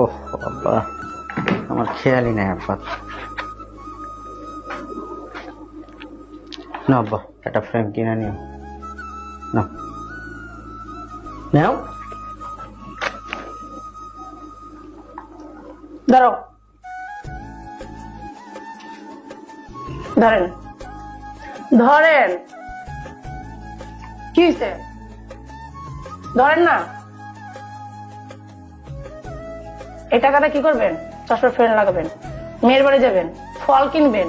ওহ আব্বা, আমার খেয়ালই নাই আব্বা। না আব্বা, একটা ফ্রেম কিনে নিও না। নাও, ধরো, ধরেন ধরেন। কি হয়েছে? ধরেন না। এই টাকাটা কি করবেন? চশমার ফ্রেম লাগাবেন, মেয়ের বাড়ি যাবেন, ফল কিনবেন,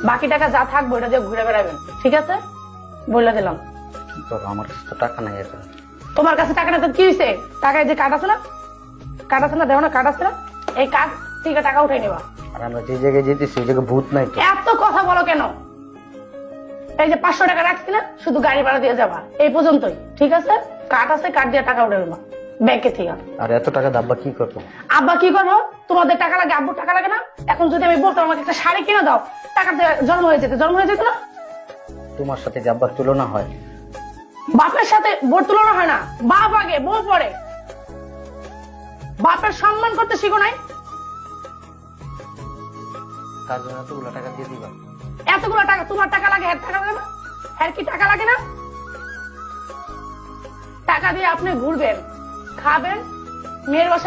বাকি টাকা যা থাকবে ওটা দিয়ে ঘুরে বেড়াবেন। ঠিক আছে, বলে দিলাম। ধরো, আমার কাছে তো টাকা নাই এখন। তোমার কাছে টাকা না তো কি হয়েছে? টাকায় যে কাট আছে না, কাট আছে না, দেখো না কাট আছে না, এই কাট থেকে টাকা উঠাই নেবা। আর আমরা যে জায়গায় যেতেছি ওই জায়গায় ভূত নাই তো। এত কথা বলো কেন? এই যে 500 টাকা রাখছি না, শুধু গাড়ি ভাড়া দিয়ে যাবা, এই পর্যন্তই। ঠিক আছে, কাট আছে, কাট দিয়ে টাকা উঠে নেবা ব্যাংকে থেকে। আর এত টাকা দাব্বা কি করবো? আব্বা কি করবো? তোমাদের টাকা লাগে, আব্বুর টাকা লাগে না? এখন যদি আমি বলতাম আমাকে একটা শাড়ি কিনে দাও, টাকা জন্ম হয়ে যেত না? তোমার সাথে যে আব্বার তুলনা হয়। বাপের সাথে বোর তুলনা হয় না, বাপ আগে বউ পরে। বাপের সম্মান করতে শিখো নাই? তার জন্য এতগুলো টাকা দিয়ে দিবা? এতগুলো টাকা তোমার টাকা লাগে, হ্যাঁ টাকা লাগে না? হ্যাঁ কি টাকা লাগে না? টাকা দিয়ে আপনি ঘুরবেন, খাবেন, মেয়ের বাসায়